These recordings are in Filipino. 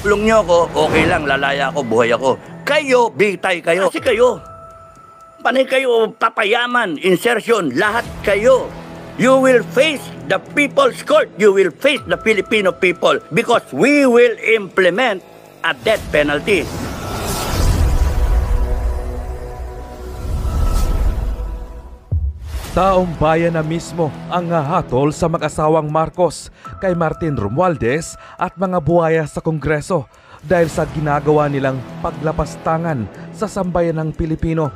Kulong nyo ako, okay lang, lalaya ako, buhay ako. Kayo, bitay kayo. Kasi kayo, panay kayo papayaman, insertion, lahat kayo. You will face the people's court. You will face the Filipino people because we will implement a death penalty. Taong bayan na mismo ang hahatol sa mag-asawang Marcos kay Martin Romualdez at mga buhaya sa Kongreso dahil sa ginagawa nilang paglapastangan sa sambayanang Pilipino.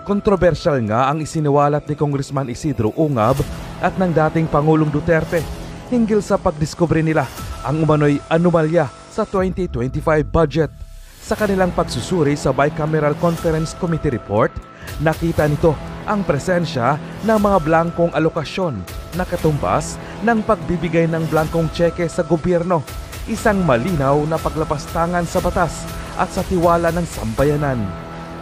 Kontrobersyal nga ang isiniwalat ni Congressman Isidro Ungab at ng dating Pangulong Duterte hinggil sa pagdiskubre nila ang umano'y anomalya sa 2025 budget. Sa kanilang pagsusuri sa Bicameral Conference Committee Report, nakita nito ang presensya ng mga blankong alokasyon na katumbas ng pagbibigay ng blankong tseke sa gobyerno, isang malinaw na paglapastangan sa batas at sa tiwala ng sambayanan.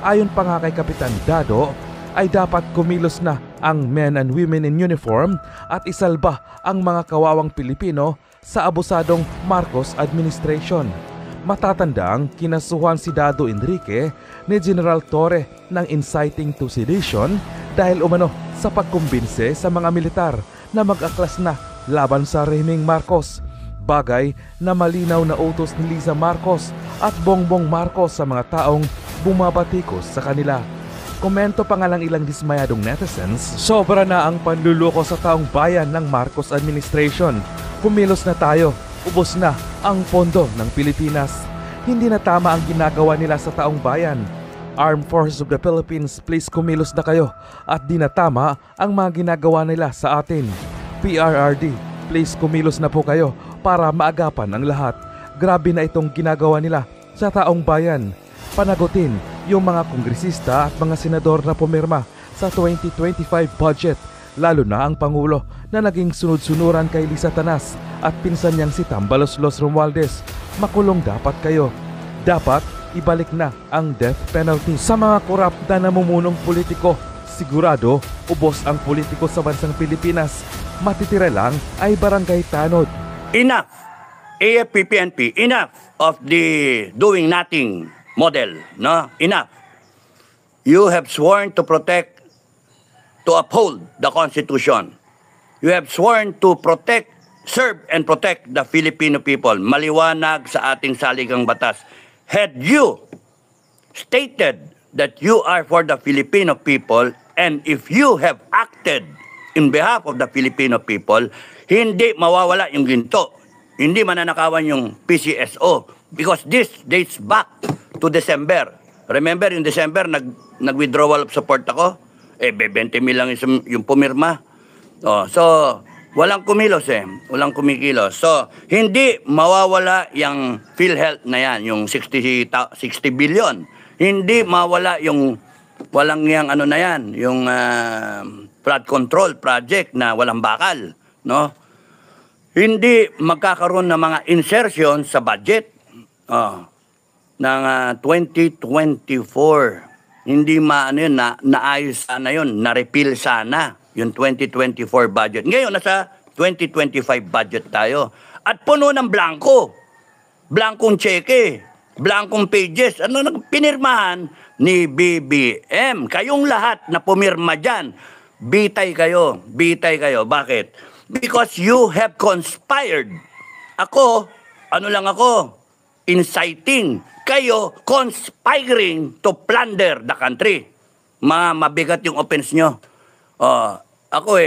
Ayon pa nga kay Kapitan Dado, ay dapat kumilos na ang men and women in uniform at isalba ang mga kawawang Pilipino sa abusadong Marcos administration. Matatandang kinasuhan si Dado Enrique ni General Torre ng inciting to sedition dahil umano sa pagkumbinse sa mga militar na mag-aklas na laban sa rehimeng Marcos. Bagay na malinaw na utos ni Liza Marcos at Bongbong Marcos sa mga taong bumabatikos sa kanila. Komento pa nga lang ilang dismayadong netizens, sobra na ang panluloko sa taong bayan ng Marcos administration. Kumilos na tayo. Ubos na ang pondo ng Pilipinas. Hindi na tama ang ginagawa nila sa taong bayan. Armed Forces of the Philippines, please kumilos na kayo at di na tama ang mga ginagawa nila sa atin. PRRD, please kumilos na po kayo para maagapan ang lahat. Grabe na itong ginagawa nila sa taong bayan. Panagutin yung mga kongresista at mga senador na pumirma sa 2025 budget, lalo na ang Pangulo na naging sunod-sunuran kay Lisa Tanas at pinsan niyang si Tambaloslos Romualdez. Makulong dapat kayo. Dapat ibalik na ang death penalty sa mga korap na namumunong politiko. Sigurado, ubos ang politiko sa bansang Pilipinas. Matitira lang ay barangay tanod. Enough, AFP-PNP, enough of the doing nothing model, no? Enough. You have sworn to protect, to uphold the Constitution. You have sworn to protect, serve and protect the Filipino people. Maliwanag sa ating saligang batas. Had you stated that you are for the Filipino people and if you have acted in behalf of the Filipino people, hindi mawawala yung ginto. Hindi mananakawan yung PCSO because this dates back to December. Remember, in December, nag-withdrawal of support ako? 20 mil lang yung pumirma. Oh, so, walang kumilos Walang kumikilos. So, hindi mawawala yung PhilHealth na yan, yung 60 billion. Hindi mawala yung walang yung ano na yan, yung flood control project na walang bakal, no? Hindi magkakaroon ng mga insertion sa budget ng 2024. Hindi maano yun, naayos sana yun, na-repeal sana yung 2024 budget. Ngayon, nasa 2025 budget tayo. At puno ng blanco. Blankong cheque. Blankong pages. Ano pinirmahan ni BBM? Kayong lahat na pumirma dyan, bitay kayo. Bitay kayo. Bakit? Because you have conspired. Ako, ano lang ako? Inciting. Kayo, conspiring to plunder the country. Mabigat yung offense nyo. Ako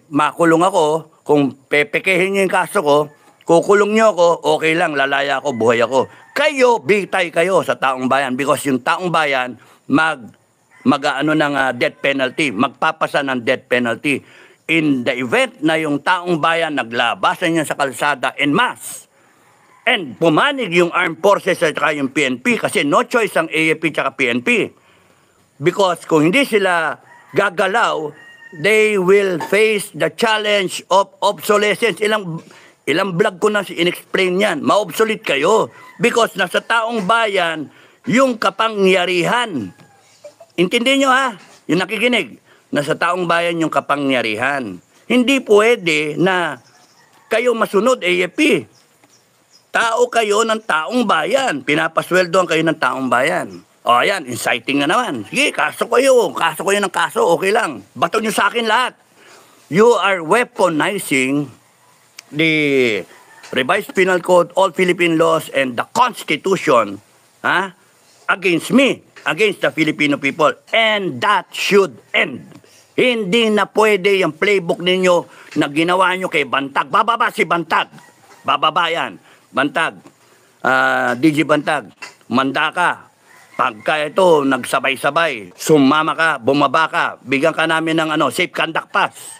makulong ako. Kung pepekehin nyo yung kaso ko, kukulong nyo ako, okay lang, lalaya ako, buhay ako. Kayo, bitay kayo sa taong bayan because yung taong bayan mag-ano ng death penalty, magpapasa ng death penalty. In the event na yung taong bayan naglabasan niya sa kalsada en masse, and pumanig yung armed forces at saka yung PNP kasi no choice ang AFP at PNP. Because kung hindi sila gagalaw, they will face the challenge of obsolescence. Ilang vlog ko na in-explain yan. Ma-obsolete kayo. Because nasa taong bayan, yung kapangyarihan. Intindihin nyo ha? Yung nakikinig. Nasa taong bayan yung kapangyarihan. Hindi pwede na kayo masunod AFP. Tao kayo ng taong bayan. Pinapasweldoan kayo ng taong bayan. O ayan, inciting na naman. Sige, kaso kayo ng kaso, okay lang. Bato nyo sa akin lahat. You are weaponizing the Revised Penal Code, all Philippine laws, and the Constitution against me, against the Filipino people. And that should end. Hindi na pwede yung playbook ninyo na ginawa nyo kay Bantag. Bababa si Bantag. Bababa yan. Bantag. DG Bantag. Manda ka. Pagka ito, nagsabay-sabay, sumama ka, bumaba ka, bigyan ka namin ng safe conduct pass.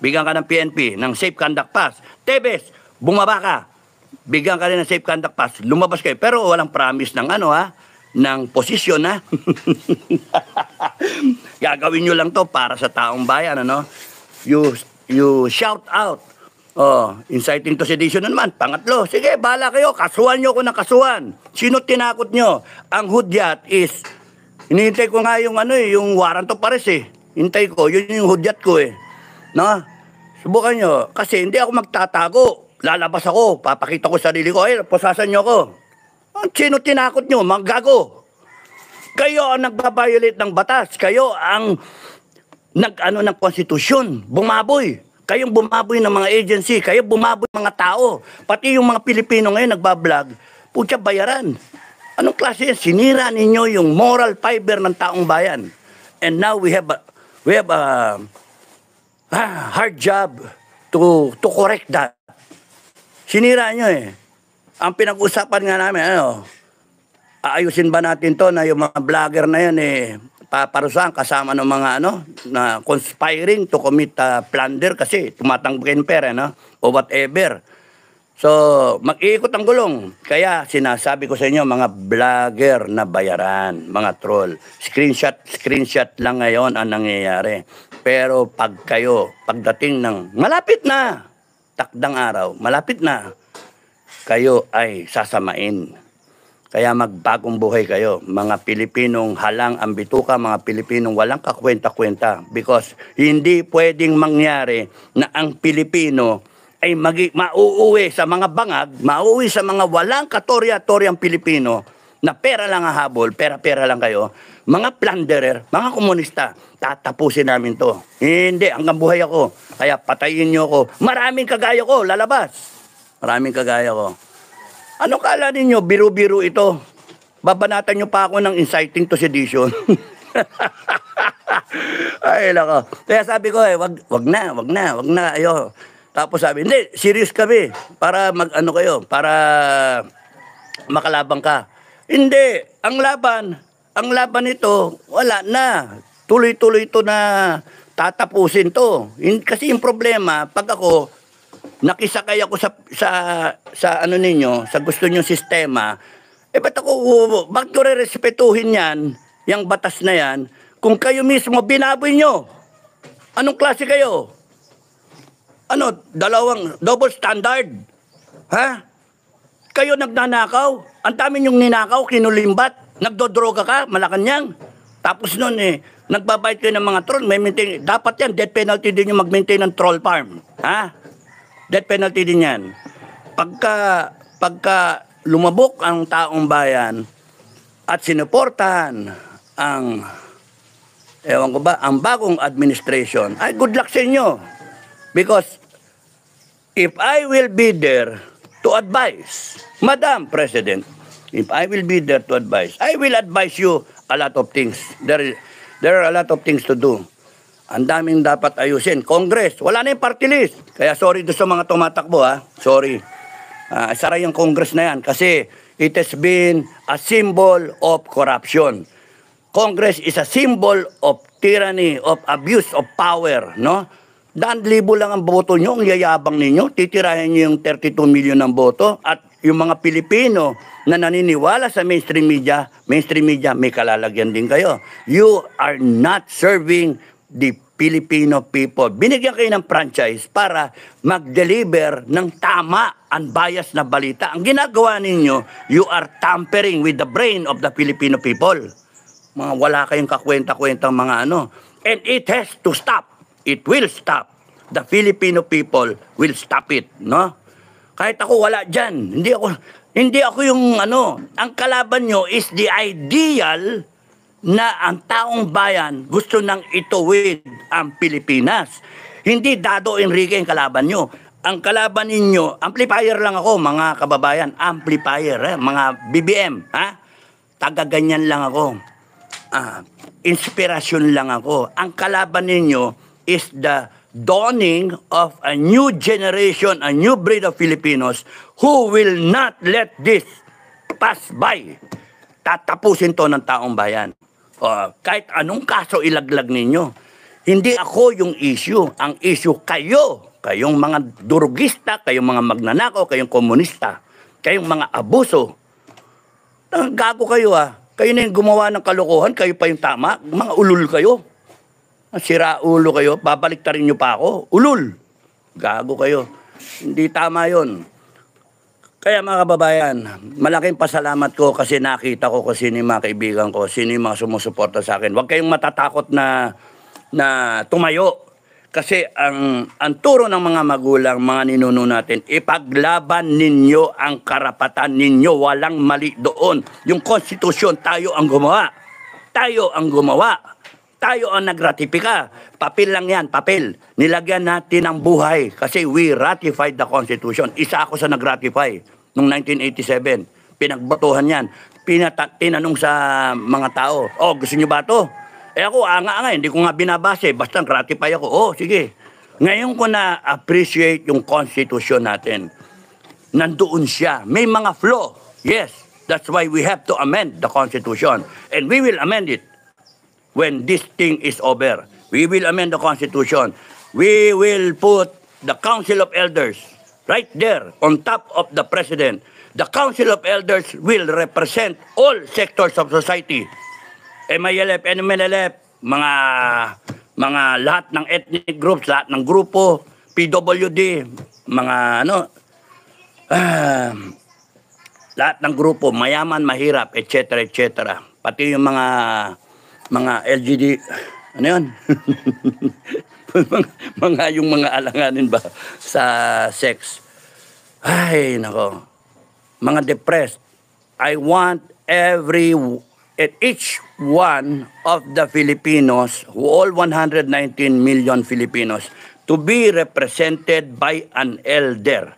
Bigyan ka ng PNP ng safe conduct pass. Tebes, bumaba ka. Bigyan ka rin ng safe conduct pass. Lumabas kayo. Pero walang promise ng ng posisyon, ha? Gagawin nyo lang to para sa taong bayan, You shout out. Inciting to sedition na naman. Pangatlo, sige, bahala kayo. Kasuhan nyo ko ng kasuhan. Sino tinakot nyo? Ang hudyat is, hinihintay ko nga yung yung warrant of arrest Hintay ko, yun yung hudyat ko No? Subukan nyo. Kasi hindi ako magtatago. Lalabas ako. Papakita ko sarili ko. Pusasan nyo ko. Sino tinakot nyo? Maggago. Kayo ang nagbabiolate ng batas. Kayo ang ng konstitusyon. Bumaboy. Kayong bumaboy ng mga agency. Kayo bumaboy ng mga tao. Pati yung mga Pilipino ngayon nagbablog. Pucha, bayaran. Anong klase yan? Sinira ninyo yung moral fiber ng taong bayan. And now we have a hard job to correct that. Sinira nyo Ang pinag-usapan nga namin, aayusin ba natin to na yung mga vlogger na yan paparusahan kasama ng mga na conspiring to commit plunder kasi tumatanggapin pera o whatever. So, mag-iikot ang gulong. Kaya sinasabi ko sa inyo mga vlogger na bayaran, mga troll. Screenshot lang ngayon ang nangyayari. Pero pagdating ng malapit na, takdang araw, malapit na, kayo ay sasamain. Kaya magbagong buhay kayo. Mga Pilipinong halang ang bituka, mga Pilipinong walang kakwenta-kwenta. Because hindi pwedeng mangyari na ang Pilipino ay mauuwi sa mga bangag, mauuwi sa mga walang katorya-toryang Pilipino na pera lang ang habol, pera-pera lang kayo. Mga plunderer, mga komunista, tatapusin namin to. Hindi, hanggang buhay ako. Kaya patayin nyo ako. Maraming kagaya ko, lalabas. Maraming kagaya ko. Ano kala ninyo, biro-biro ito? Babanatan nyo pa ako ng inciting to sedition. Ay, lako. Kaya sabi ko, wag na, ayo. Tapos sabi, hindi, serious kami. Para kayo, para makalabang ka. Hindi, ang laban nito, wala na. Tuloy-tuloy ito na tatapusin to. Kasi yung problema, pag ako, nakisakay ako sa ninyo, sa gusto nyo sistema, bakit ko re-respetuhin yan, yung batas na yan, kung kayo mismo binaboy nyo? Anong klase kayo? Double standard? Ha? Kayo nagnanakaw? Ang dami nyong ninakaw, kinulimbat, nagdodroga ka, Malacanang. Tapos nun nagbabayad kayo ng mga troll, dapat yan, death penalty din yung mag-maintain ng troll farm. Ha? Death penalty din yan. Pagka lumabok ang taong bayan at sinuportahan ang bagong administration, ay good luck sa inyo. Because if I will be there to advise, Madam President, if I will be there to advise, I will advise you a lot of things. There are a lot of things to do. Ang daming dapat ayusin. Congress, wala na yung party list. Kaya sorry doon sa mga tumatakbo, Sorry. Sara yung Congress na yan kasi it has been a symbol of corruption. Congress is a symbol of tyranny, of abuse of power, no? 100,000 lang ang boto nyo, ang yayabang ninyo, titirahin nyo yung 32 million ng boto at yung mga Pilipino na naniniwala sa mainstream media, may kalalagyan din kayo. You are not serving the Filipino people. Binigyan kayo ng franchise para mag-deliver ng tama, unbiased na balita. Ang ginagawa ninyo, you are tampering with the brain of the Filipino people. Mga wala kayong kakwenta-kwentang mga And it has to stop. It will stop. The Filipino people will stop it, no? Kahit ako wala dyan. Hindi ako yung ano. Ang kalaban nyo is the ideal na ang taong bayan gusto nang ituwid ang Pilipinas. Hindi Dado Enrique ang kalaban nyo. Ang kalaban ninyo, amplifier lang ako, mga kababayan. Amplifier, mga BBM. Ha? Taga-ganyan lang ako. Inspirasyon lang ako. Ang kalaban ninyo is the dawning of a new generation, a new breed of Filipinos who will not let this pass by. Tatapusin to ng taong bayan. Kahit anong kaso ilaglag ninyo. Hindi ako yung issue. Ang issue kayo. Kayong mga durugista, kayong mga magnanakaw, kayong komunista, kayong mga abuso. Gago kayo Kayo na yung gumawa ng kalokohan, kayo pa yung tama. Mga ulul kayo. Sira ulo kayo, babaliktarin nyo pa ako. Ulul. Gago kayo. Hindi tama yon. Kaya mga kababayan, malaking pasalamat ko kasi nakita ko kung sino yung mga kaibigan ko, sino yung mga sumusuporta sa akin. Huwag kayong matatakot na tumayo. Kasi ang turo ng mga magulang, mga ninuno natin, ipaglaban ninyo ang karapatan ninyo. Walang mali doon. Yung konstitusyon, tayo ang gumawa. Tayo ang gumawa. Tayo ang nagratipika. Papel lang yan, papel. Nilagyan natin ng buhay kasi we ratified the Constitution. Isa ako sa nagratify noong 1987. Pinagbotohan yan. Tinanong sa mga tao, gusto nyo ba to? Ako, anga-anga, hindi ko nga binabase. Basta gratify ako. Sige. Ngayon ko na-appreciate yung Constitution natin. Nandoon siya. May mga flaw. Yes. That's why we have to amend the Constitution. And we will amend it. When this thing is over, we will amend the Constitution. We will put the Council of Elders right there on top of the President. The Council of Elders will represent all sectors of society. MILF, NMLF, mga lahat ng ethnic groups, lahat ng grupo, PWD, mga lahat ng grupo, mayaman, mahirap, etc., etc. Pati yung mga LGD, ano yun? yung mga alanganin ba sa sex. Ay, nako. Mga depressed. I want each one of the Filipinos, all 119 million Filipinos, to be represented by an elder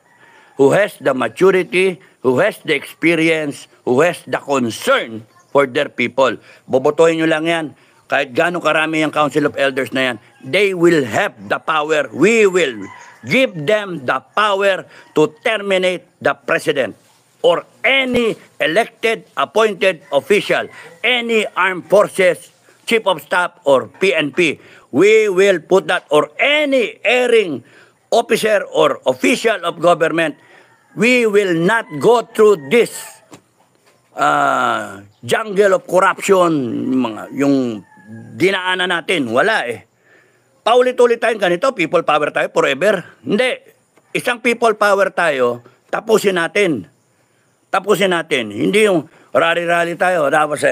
who has the maturity, who has the experience, who has the concern for their people. Bobotohin nyo lang yan. Kahit gano'ng karami ang Council of Elders na yan, they will have the power. We will give them the power to terminate the President or any elected, appointed official, any armed forces, chief of staff, or PNP. We will put that, or any erring officer or official of government. We will not go through this jungle of corruption, yung dinaanan natin, wala Paulit-ulit tayong ganito, people power tayo forever. Hindi. Isang people power tayo, tapusin natin. Tapusin natin. Hindi yung rally-rally tayo, tapos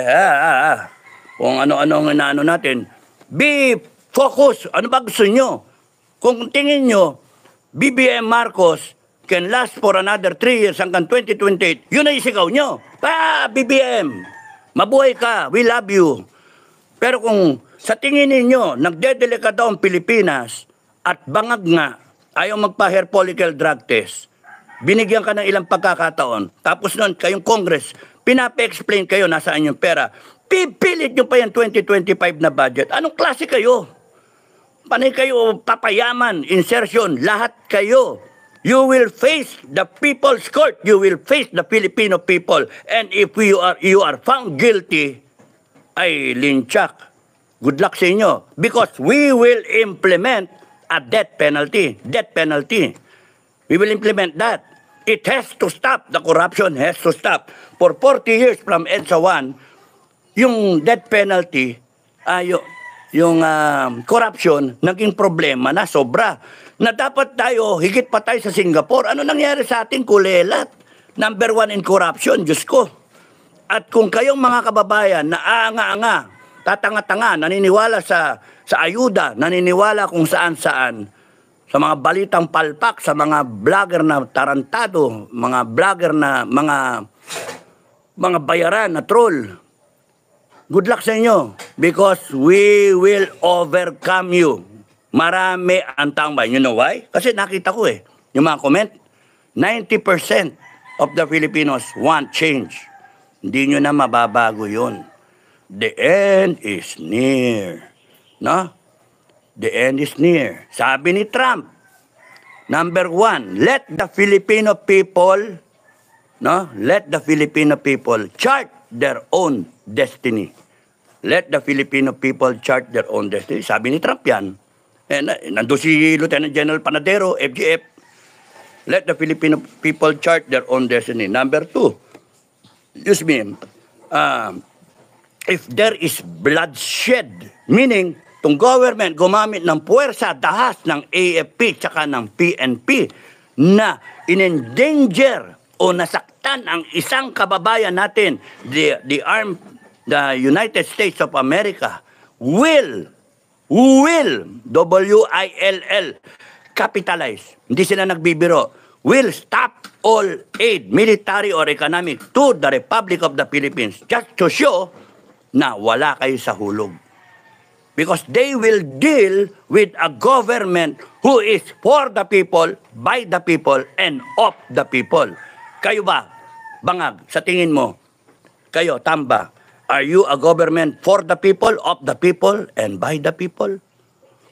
kung ano-ano ang inaano natin. Be focus. Ano ba gusto nyo? Kung tingin nyo, BBM Marcos can last for another 3 years hanggang 2028, yun ay isigaw nyo. BBM, mabuhay ka, we love you. Pero kung sa tingin ninyo, nagdedelika daw ang Pilipinas at bangag nga, ayaw magpa-hair follicle drug test, binigyan ka ng ilang pagkakataon, tapos nun, kayong Congress, pinapa-explain kayo nasaan yung pera, pipilit nyo pa yung 2025 na budget. Anong klase kayo? Panay kayo papayaman, insertion, lahat kayo. You will face the people's court. You will face the Filipino people. And if you are found guilty, ay linchak. Good luck sa inyo. Because we will implement a death penalty. Death penalty. We will implement that. It has to stop. The corruption has to stop. For 40 years from EDSA 1, yung death penalty, yung corruption, naging problema na sobra. Na dapat tayo, higit pa tayo sa Singapore. Ano nangyari sa ating kulelat? Number 1 in corruption, Diyos ko. At kung kayong mga kababayan na tatanga-tanga, naniniwala sa ayuda, naniniwala kung saan-saan, sa mga balitang palpak, sa mga vlogger na tarantado, mga vlogger na mga bayaran na troll. Good luck sa inyo because we will overcome you. Marami ang taong bayan. You know why? Kasi nakita ko yung mga comment, 90% of the Filipinos want change. Hindi nyo na mababago yun. The end is near. No? The end is near. Sabi ni Trump, number 1, let the Filipino people, let the Filipino people chart their own destiny. Let the Filipino people chart their own destiny. Sabi ni Trump yan. Nandun si Lieutenant General Panadero, FGF. Let the Filipino people chart their own destiny. Number 2, excuse me, if there is bloodshed, meaning itong government gumamit ng puwersa, dahas ng AFP tsaka ng PNP na in-endanger o nasaktan ang isang kababayan natin, the United States of America will, W-I-L-L, capitalize. Hindi sila nagbibiro. Will stop all aid, military or economic, to the Republic of the Philippines just to show na wala kayo sa hulog. Because they will deal with a government who is for the people, by the people, and of the people. Kayo ba, Bangag, sa tingin mo, kayo, Tamba, are you a government for the people, of the people, and by the people?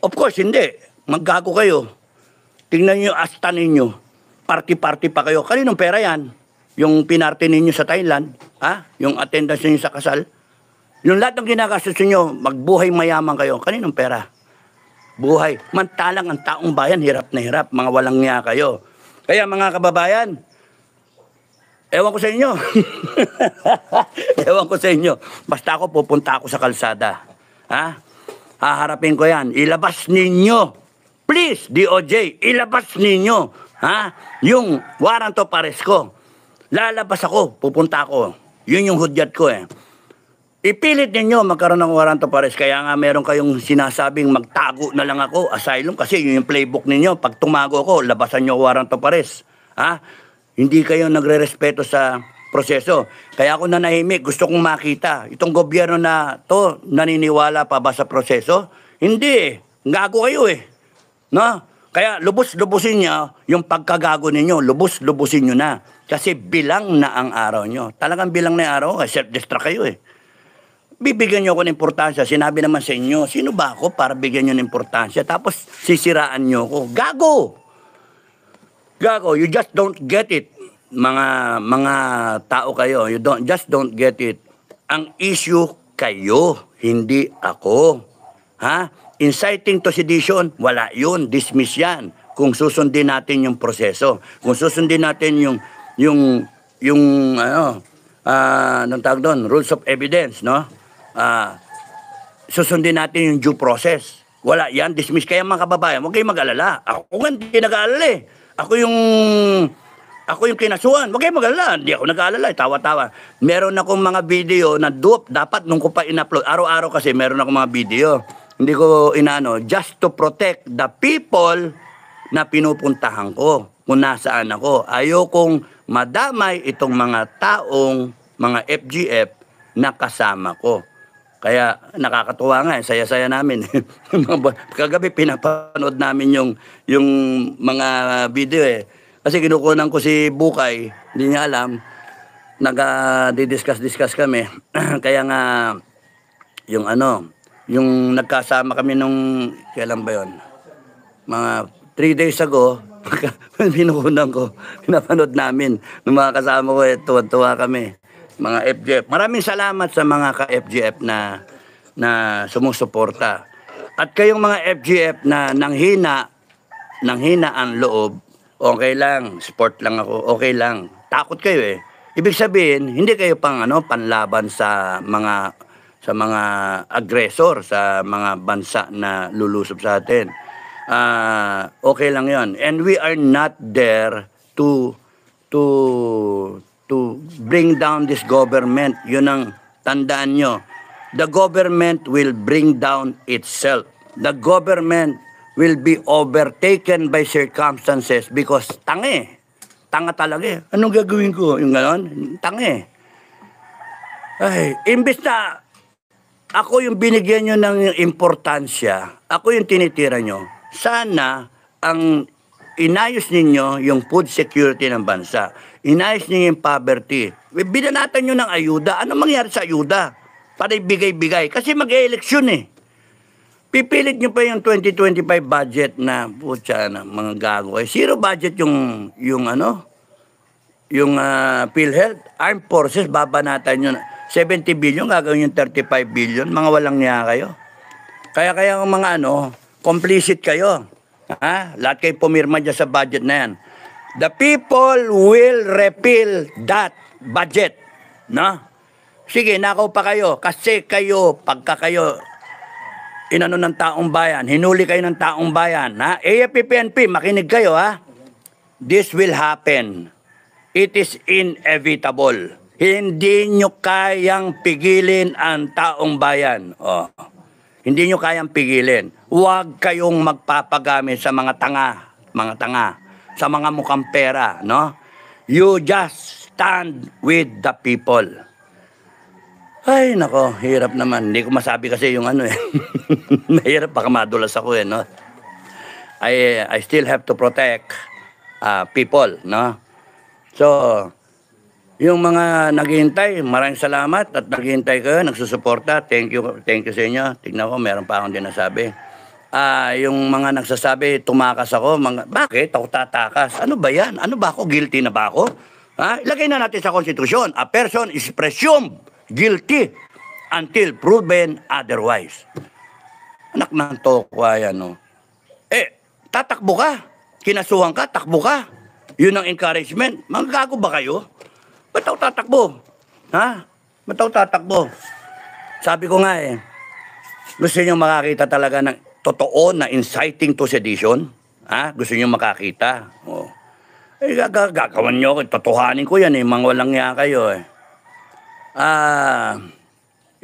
Of course, hindi. Maggago kayo. Tingnan nyo, asta ninyo. Party-party pa kayo. Kaninong pera yan? Yung pinarte ninyo sa Thailand? Ha? Yung attendance ninyo sa kasal? Yung lahat ng ginagastos nyo, magbuhay mayaman kayo. Kaninong pera? Buhay. Mantalang ang taong bayan, hirap na hirap. Mga walang niya kayo. Kaya mga kababayan, ewan ko sa inyo. Ewan ko sa inyo. Basta ako, pupunta ako sa kalsada. Ha? Haharapin ko yan. Ilabas ninyo. Please, DOJ, ilabas ninyo. Ha? Yung warrant of arrest ko. Lalabas ako, pupunta ako. Yun yung hudyat ko Ipilit ninyo magkaroon ng warrant of arrest. Kaya nga meron kayong sinasabing magtago na lang ako, asylum, kasi yun yung playbook ninyo. Pag tumago ako, labasan nyo warrant of arrest. Ha? Hindi kayo nagre-respeto sa proseso. Kaya ako nanahimik, gusto kong makita. Itong gobyerno na to, naniniwala pa ba sa proseso? Hindi Gago kayo No? Kaya lubos-lubusin nyo yung pagkagago ninyo. Lubos-lubusin nyo na. Kasi bilang na ang araw nyo. Talagang bilang na ang araw, self-destruct kayo Bibigyan nyo ako ng importansya. Sinabi naman sa inyo, sino ba ako para bigyan nyo ng importansya? Tapos sisiraan nyo ako. Gago, you just don't get it. Mga tao kayo, you just don't get it. Ang issue kayo, hindi ako. Ha? Inciting to sedition, wala yun, dismiss yan. Kung susundin natin yung proseso, kung susundin natin anong tawag doon, rules of evidence, susundin natin yung due process. Wala yan, dismiss. Kaya mga kababayan, huwag kayong mag-alala. Ako nga hindi nag-aalala Ako yung kinasuhan. Huwag kayong mag-alala. Hindi ako nag-aalala. Tawa-tawa. Meron akong mga video na dapat nung ko pa in-upload. Araw-araw kasi meron akong mga video. Hindi ko just to protect the people na pinupuntahan ko. Kung nasaan ako. Ayokong madamay itong mga taong, mga FGF na kasama ko. Kaya nakakatuwa nga, saya-saya namin. Kagabi pinapanood namin yung mga video Kasi kinukunan ko si Bukay, hindi niya alam, nag-discuss kami. Kaya nga, yung nagkasama kami nung, kailan ba yun? Mga 3 days ago, pinukunan ko, pinapanood namin. Nung mga kasama ko, tuwa-tuwa kami. Mga FGF. Maraming salamat sa mga ka-FGF na sumusuporta. At kayong mga FGF na nanghina ang loob, okay lang, sport lang ako, okay lang. Takot kayo Ibig sabihin, hindi kayo panlaban sa mga aggressor, sa mga bansa na lulusob sa atin. Okay lang 'yon. And we are not there to bring down this government. Yun ang tandaan nyo. The government will bring down itself. The government will be overtaken by circumstances because tanga talaga eh. Anong gagawin ko? Yung ganon, tanga eh. Ay, imbes na ako yung binigyan nyo ng importansya, ako yung tinitira nyo, sana ang inayos ninyo yung food security ng bansa, inayos ninyo yung poverty, binanatan nyo ng ayuda. Ano mangyari sa ayuda? Para ibigay-bigay. Kasi mag-e-eleksyon eh. Pipilit nyo pa yung 2025 budget na, putya na, mga gago. Zero budget yung PhilHealth. Armed Forces, babanatan nyo na. 70 billion, gagawin yung 35 billion. Mga walang niya kayo. Kaya ang mga complicit kayo. Ha? Lahat kayo pumirma dyan sa budget na yan. The people will repeal that budget. No? Sige, nakaw pa kayo. Kasi kayo, pagka kayo inano ng taong bayan, hinuli kayo ng taong bayan. Ha? AFP-PNP, makinig kayo ha. This will happen. It is inevitable. Hindi nyo kayang pigilin ang taong bayan. Oh. Hindi nyo kayang pigilin. Huwag kayong magpapagamit sa mga tanga, sa mga mukhang pera, no? You just stand with the people. Ay, nako, hirap naman. Hindi ko masabi kasi yung Mahirap, baka madulas ako no? I still have to protect people, no? So, yung mga naghihintay, maraming salamat at naghihintay kayo, nagsusuporta. Thank you sa inyo. Tignan ko, meron pa akong dinasabi. Yung mga nagsasabi, tumakas ako, bakit ako tatakas? Ano ba yan? Ano ba ako? Guilty na ba ako? Ha? Ilagay na natin sa konstitusyon. A person is presumed guilty until proven otherwise. Anak ng tokwa yan, no? Tatakbo ka. Kinasuhan ka, takbo ka. Yun ang encouragement. Magagago ba kayo? Ba't ako tatakbo? Ha? Ba't ako tatakbo? Sabi ko nga gusto nyo makakita talaga ng totoo na inciting to sedition? Ha? Gusto nyo makakita? Oh. Gagawan nyo, totohanin ko yan mga walang nga kayo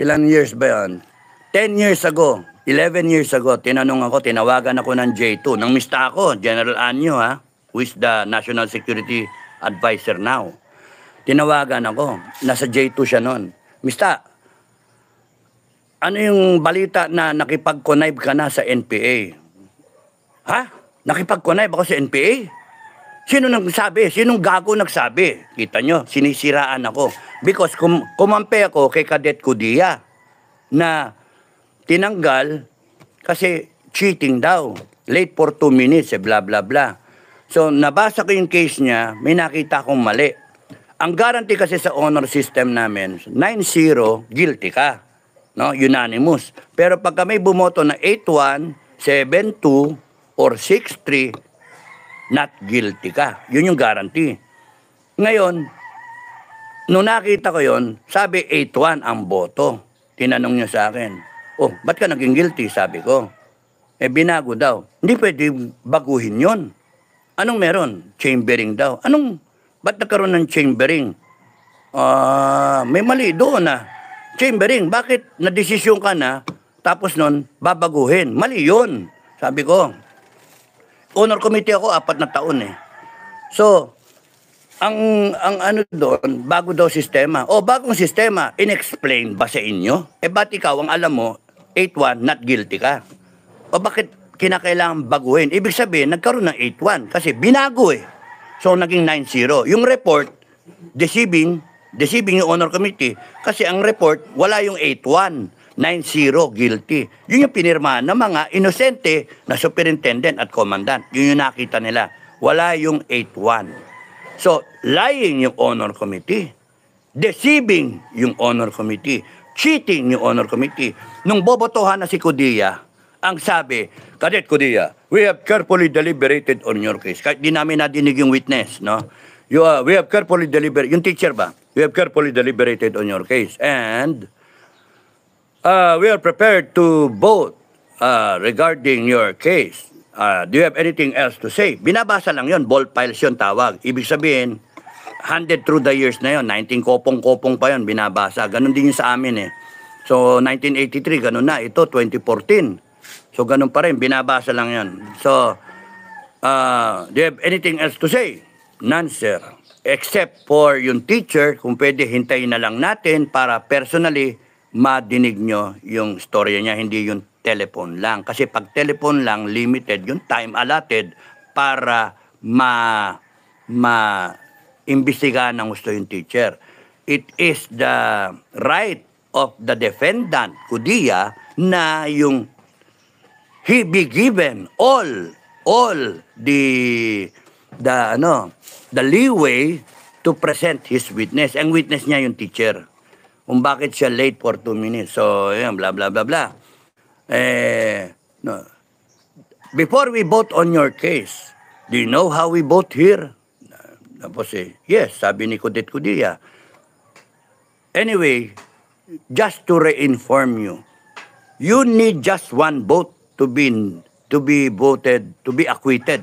Ilang years ba yun? 10 years ago, 11 years ago, tinawagan ako ng J2. Nang mista ako, General Anyo who is the National Security Advisor now. Tinawagan ako. Nasa J2 siya noon. Mista, ano yung balita na nakipag-connive ka na sa NPA? Ha? Nakipag-connive ako sa NPA? Sino nagsabi? Sinong gago nagsabi? Kita nyo, sinisiraan ako. Because kumampi ako kay Cadet Kudia na tinanggal kasi cheating daw. Late for 2 minutes, blah, blah, blah. So, nabasa ko yung case niya, may nakita akong mali. Ang guarantee kasi sa honor system namin, 9-0, guilty ka. No? Unanimous. Pero pag may bumoto na 8-1, 7-2, or 6-3, not guilty ka. Yun yung guarantee. Ngayon, nung nakita ko yun, sabi 8-1 ang boto. Tinanong niya sa akin, ba't ka naging guilty? Sabi ko. Binago daw. Hindi pwede baguhin yun. Anong meron? Chambering daw. Ba't nagkaroon ng chambering? May mali doon Chambering, bakit nadesisyon ka na, tapos nun, babaguhin? Mali yun. Sabi ko, honor committee ako, 4 na taon So, ang doon, bago daw sistema. Bagong sistema, inexplain ba sa inyo? Ba't ikaw, ang alam mo, 8-1, not guilty ka? Bakit kinakailangan baguhin? Ibig sabihin, nagkaroon ng 8-1 kasi binago So, naging 9-0. Yung report, deceiving yung honor committee kasi ang report, wala yung 8-1. 9-0, guilty. Yun yung pinirmahan ng mga inosente na superintendent at commandant. Yun yung nakita nila. Wala yung 8-1. So, lying yung honor committee. Deceiving yung honor committee. Cheating yung honor committee. Nung bobotohan na si Kudia, ang sabi, Cadet Kudia, we have carefully deliberated on your case. Kahit di namin nadinig yung witness, no? We have carefully deliberated, yung teacher ba? We have carefully deliberated on your case. And we are prepared to vote regarding your case. Do you have anything else to say? Binabasa lang yon, ball files yun tawag. Ibig sabihin, handed through the years na yon, 19 kopong-kopong pa yon, binabasa. Ganon din yung sa amin So, 1983, ganon na. Ito, 2014. So, ganun pa rin. Binabasa lang yan. So, do you have anything else to say? None, sir. Except for yung teacher, kung pwede hintayin na lang natin para personally madinig nyo yung storya niya, hindi yung telephone lang. Kasi pag telephone lang, limited yung time allotted para imbestigahan ng gusto yung teacher. It is the right of the defendant, Kudiya, na yung he be given all the leeway to present his witness. Ang witness niya yung teacher. Kung bakit siya late for 2 minutes. So, yun, blah, blah, blah, blah. No. Before we vote on your case, do you know how we vote here? Tapos yes, sabi ni Kudet Kudiya. Anyway, just to re-inform you, you need just one vote to be voted, to be acquitted.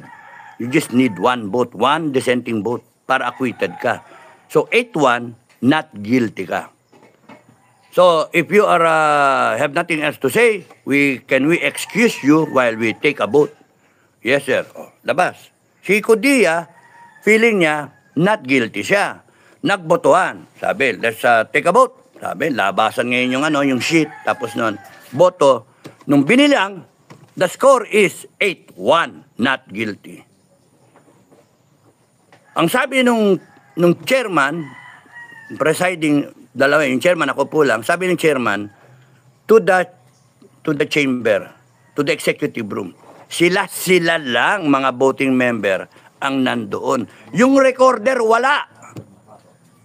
You just need one vote, one dissenting vote para acquitted ka. So 8-1, not guilty ka. So if you are have nothing else to say, can we excuse you while we take a vote? Yes, sir. Oh, labas. Si Kudiya, feeling niya, not guilty siya. Nagbotohan. Sabi, let's take a vote. Sabi, labasan ngayon yung sheet. Tapos nun, boto. Nung binilang, the score is 8-1, not guilty. Ang sabi nung chairman, presiding, dalawa, yung chairman, ako po lang, sabi ng chairman, to the chamber, to the executive room, sila lang, mga voting member, ang nandoon. Yung recorder, wala.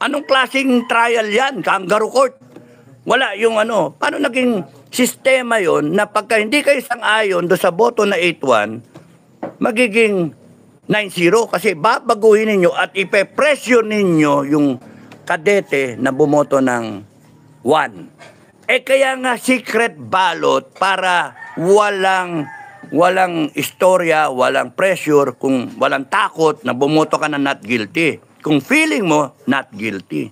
Anong klaseng trial yan? Kangaroo court. Wala yung paano naging sistema yon na pagka hindi kayo sang-ayon do sa boto na 8-1, magiging 9-0 kasi babaguhin ninyo at ipe-pressure ninyo yung kadete na bumoto ng 1. Kaya nga secret ballot para walang istorya, walang pressure, kung walang takot na bumoto ka na not guilty. Kung feeling mo, not guilty.